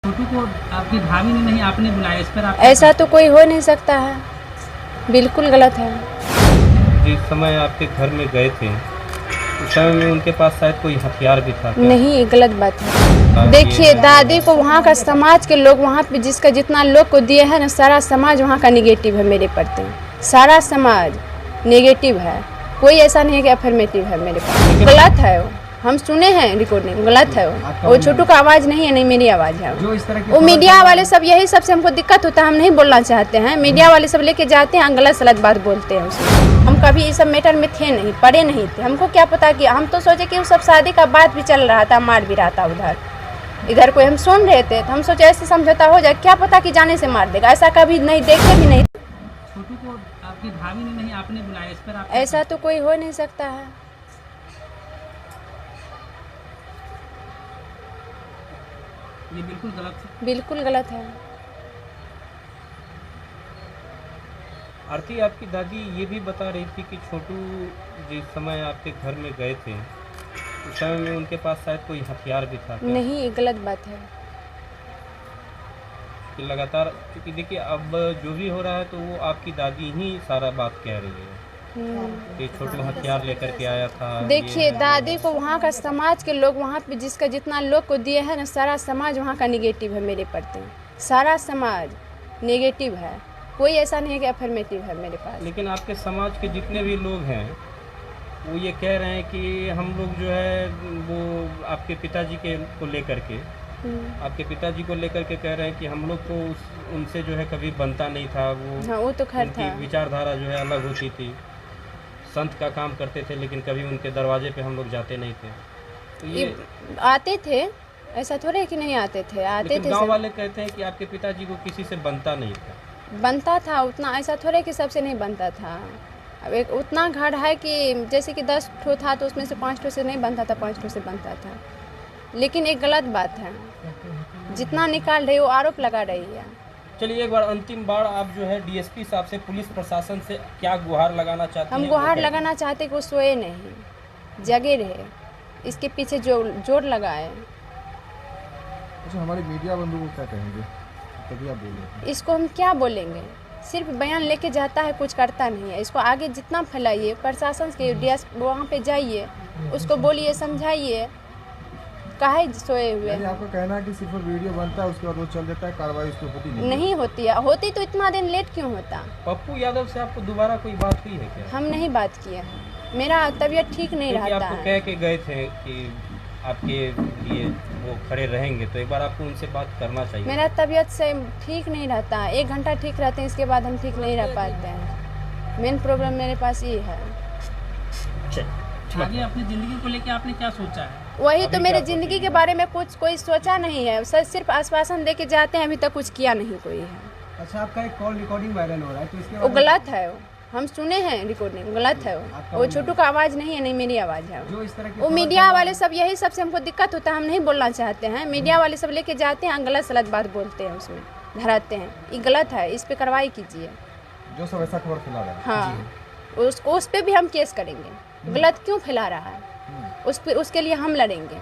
छोटू को आपकी भाभी ने नहीं, आपने बुलाया, इस पर आप ऐसा तो कोई हो नहीं सकता है, बिल्कुल गलत है। जिस समय आपके घर में गए थे उस समय में उनके पास शायद कोई हथियार भी था क्या? नहीं, ये गलत बात है। देखिए, दादी को वहाँ का समाज के लोग, वहाँ पे जिसका जितना लोग को दिए है ना, सारा समाज वहाँ का निगेटिव है मेरे प्रति। सारा समाज नेगेटिव है, कोई ऐसा नहीं है कि अफर्मेटिव है मेरे पास। गलत है वो, हम सुने हैं रिकॉर्डिंग, गलत है वो छोटू का आवाज़ नहीं है, नहीं मेरी आवाज़ है जो इस तरह की वो मीडिया वाले सब, यही सबसे हमको दिक्कत होता है, हम नहीं बोलना चाहते हैं। मीडिया वाले सब लेके जाते हैं, गलत सलत बात बोलते हैं उसमें। हम कभी इस सब मैटर में थे नहीं, पढ़े नहीं थे, हमको क्या पता कि हम तो सोचे कि वो सब शादी का बात भी चल रहा था, मार भी रहा था उधर इधर कोई, हम सुन रहे थे तो हम सोचे ऐसे समझौता हो जाए, क्या पता कि जाने से मार देगा, ऐसा कभी नहीं, देखे भी नहीं। छोटू को आपकी भाभी ने नहीं, आपने बुलाया, इस पर आप ऐसा तो कोई हो नहीं सकता है। ये बिल्कुल गलत है। बिल्कुल गलत है। आरती, आपकी दादी ये भी बता रही थी कि छोटू जिस समय आपके घर में गए थे उस समय में उनके पास शायद कोई हथियार भी था क्या? नहीं, ये गलत बात है। कि लगातार, क्योंकि देखिए अब जो भी हो रहा है तो वो आपकी दादी ही सारा बात कह रही है कि छोटू हथियार लेकर के आया था। देखिए, दादी को वहाँ का समाज के लोग, वहाँ पे जिसका जितना लोग को दिए है ना, सारा समाज वहाँ का निगेटिव है मेरे प्रति। सारा समाज नेगेटिव है, कोई ऐसा नहीं है कि अफर्मेटिव है मेरे पास। लेकिन आपके समाज के जितने भी लोग हैं वो ये कह रहे हैं कि हम लोग जो है वो आपके पिताजी के को लेकर के आपके पिताजी को लेकर के कह रहे हैं कि हम लोग को उनसे जो है कभी बनता नहीं था। हाँ, वो तो खैर उनकी था। विचारधारा जो है अलग होती थी, संत का काम करते थे लेकिन कभी उनके दरवाजे पे हम लोग जाते नहीं थे। तो ये आते थे, ऐसा थोड़े है कि नहीं आते थे, आते लेकिन थे गांव सब। वाले कहते हैं कि आपके पिताजी को किसी से बनता नहीं था। बनता था उतना, ऐसा थोड़े कि सबसे नहीं बनता था। अब एक उतना घर है कि जैसे कि 10 ठो था तो उसमें से 5 ठो से नहीं बनता था, 5 ठो से बनता था। लेकिन एक गलत बात है, जितना निकाल रही है वो आरोप लगा रही है। चलिए, एक बार अंतिम बार आप जो है डीएसपी साहब से, पुलिस प्रशासन से क्या गुहार लगाना चाहते हैं? हम गुहार लगाना चाहते कि वो सोए नहीं, जगे रहे, इसके पीछे जो जोर लगाए। अच्छा, हमारे मीडिया बंधु को क्या कहेंगे? तभी आप बोलिए। इसको हम क्या बोलेंगे, सिर्फ बयान लेके जाता है, कुछ करता नहीं है। इसको आगे जितना फैलाइए, प्रशासन के डीएस वहाँ पे जाइए, उसको बोलिए, समझाइए, काहे सोए हुए। यानी आपका कहना है कि सिर्फ वीडियो बनता है उसके बाद वो चल देता है, कार्रवाई उस पर होती नहीं होती है, होती तो इतना दिन लेट क्यों होता। पप्पू यादव से आपको दोबारा कोई बात हुई है क्या? हम नहीं बात किए हैं, मेरा तबीयत ठीक नहीं क्योंकि रहता आपको है। कह के गए थे कि आपके लिए वो खड़े रहेंगे, तो एक बार आपको उनसे बात करना चाहिए। मेरा तबीयत से ठीक नहीं रहता है, 1 घंटा ठीक रहते हैं, इसके बाद हम ठीक नहीं रह पाते हैं। मेन प्रॉब्लम मेरे पास ये है। आगे अपनी ज़िंदगी को लेकर आपने क्या सोचा है? वही तो, मेरे ज़िंदगी के बारे में कुछ कोई सोचा नहीं है, सर सिर्फ आश्वासन दे के जाते हैं, अभी तक कुछ किया नहीं कोई है। अच्छा, आपका एक कॉल रिकॉर्डिंग वायरल हो रहा है, तो इसके वो गलत है वो, हम सुने हैं रिकॉर्डिंग, गलत है वो छोटू का आवाज़ नहीं है, नहीं मेरी आवाज़ है जो इस तरह की वो। मीडिया वाले सब, यही सबसे हमको दिक्कत होता है, हम नहीं बोलना चाहते हैं। मीडिया वाले सब लेके जाते हैं, गलत सलत बात बोलते हैं, उसमें धराते हैं, ये गलत है, इस पे कार्रवाई कीजिए। जो सब ऐसा खबर फैला रहा है। हाँ, उस पे भी हम केस करेंगे, गलत क्यों फैला रहा है, उसके लिए हम लड़ेंगे।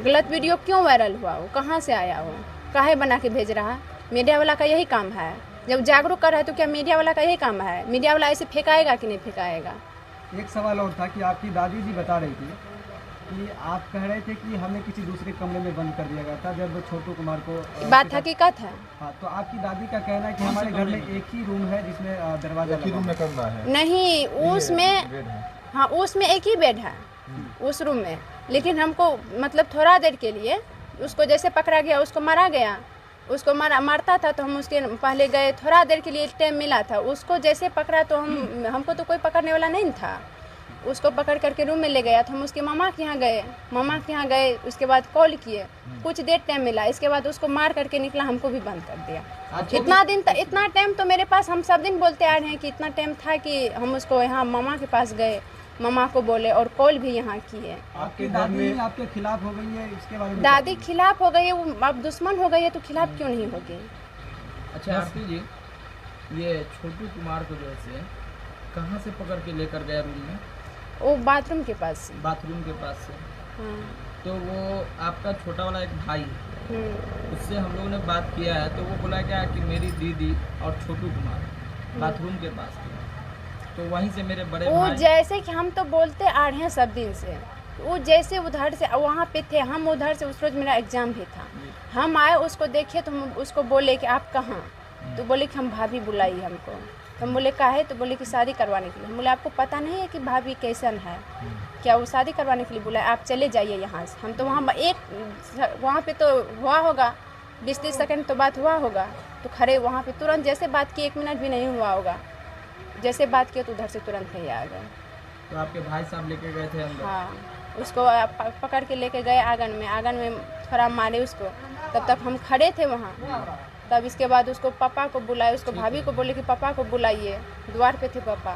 गलत वीडियो क्यों वायरल हुआ, वो कहाँ से आया, वो काहे बना के भेज रहा है। मीडिया वाला का यही काम है, जब जागरूक कर रहा है तो क्या मीडिया वाला का यही काम है। मीडिया वाला ऐसे फेंकाएगा कि नहीं फेंकाएगा। एक सवाल और था कि आपकी दादी जी बता रही थी कि आप कह रहे थे कि हमें किसी दूसरे कमरे में बंद कर दिया गया था जब छोटू कुमार को बात हकीकत है। हाँ, तो आपकी दादी का कहना है कि हमारे घर में एक ही रूम है जिसमें दरवाजा एक ही रूम में करना है। नहीं, उसमें बेड है। हाँ, उसमें एक ही बेड है उस रूम में, लेकिन हमको मतलब थोड़ा देर के लिए उसको जैसे पकड़ा गया, उसको मारा गया, उसको मारता था तो हम उसके पहले गए, थोड़ा देर के लिए टाइम मिला था, उसको जैसे पकड़ा तो हमको तो कोई पकड़ने वाला नहीं था, उसको पकड़ करके रूम में ले गया तो हम उसके मामा के यहाँ गए, उसके बाद कॉल किए, कुछ देर टाइम मिला, इसके बाद उसको मार करके निकला, हमको भी बंद कर दिया। इतना टाइम तो मेरे पास, हम सब दिन बोलते आ रहे हैं कि इतना टाइम था कि हम उसको यहाँ मामा के पास गए, मामा को बोले और कॉल भी यहाँ किए। आपकी दादी आपके खिलाफ हो गई है, इसके बारे में दादी खिलाफ हो गई है, वो अब दुश्मन हो गई है तो खिलाफ क्यों नहीं होगी। अच्छा आरती जी, ये छोटू कुमार को जैसे कहाँ से पकड़ के लेकर गया रूम में? वो बाथरूम के पास से। बाथरूम के पास से। हाँ। तो वो आपका छोटा वाला एक भाई है, हम्म। उससे हम लोगों ने बात किया है, तो वो बोला क्या कि मेरी दीदी और छोटू कुमार बाथरूम के पास थे, तो वहीं से मेरे बड़े वो भाई जैसे कि हम तो बोलते आ रहे हैं सब दिन से, वो जैसे उधर से वहाँ पे थे, हम उधर से उस रोज़ मेरा एग्ज़ाम भी था, हम आए उसको देखे तो हम उसको बोले कि आप कहाँ, तो बोले कि हम भाभी बुलाई हमको, तो हम बोले काहे, तो बोले कि शादी करवाने के लिए। हम बोले आपको पता नहीं है कि भाभी कैसन है, क्या वो शादी करवाने के लिए बुलाए, आप चले जाइए यहाँ से। हम तो वहाँ पे तो हुआ होगा 20-30 सेकंड तो बात हुआ होगा, तो खड़े वहाँ पे तुरंत जैसे बात की 1 मिनट भी नहीं हुआ होगा, जैसे बात किया तो उधर से तुरंत नहीं आ गए। तो आपके भाई साहब लेके गए थे अंदर? हाँ, उसको पकड़ के लेके गए आंगन में थोड़ा मारे उसको, तब तक हम खड़े थे वहाँ। तब इसके बाद उसको पापा को बुलाए, उसको भाभी को बोले कि पापा को बुलाइए, द्वार पे थे पापा,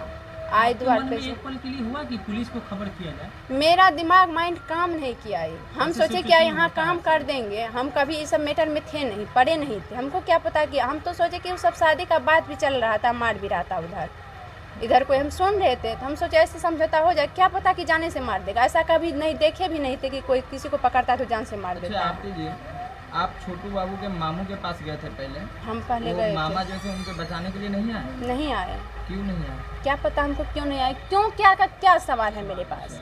आए आपके द्वार मन पे में से। एक पल के लिए हुआ कि पुलिस को खबर किया जाए? मेरा दिमाग माइंड काम नहीं किया है, हम ऐसे सोचे सोचे क्या कि यहाँ होता काम है। कर देंगे, हम कभी इस सब मैटर में थे नहीं, पड़े नहीं थे, हमको क्या पता कि हम तो सोचे कि वो सब शादी का बात भी चल रहा था, मार भी रहा था उधर, इधर कोई हम सुन रहे थे, तो हम सोचे ऐसे समझौता हो जाए, क्या पता कि जाने से मार देगा, ऐसा कभी नहीं देखे भी नहीं थे कि कोई किसी को पकड़ता तो जान से मार अच्छा देता है। आप जी, आप छोटू बाबू के मामू के पास गए थे पहले, हम पहले वो गए मामा थे, जैसे उनके बचाने के लिए नहीं आए? नहीं आए, क्यों नहीं आए? क्या पता हमको क्यों नहीं आए, क्यों क्या का क्या सवाल है मेरे पास।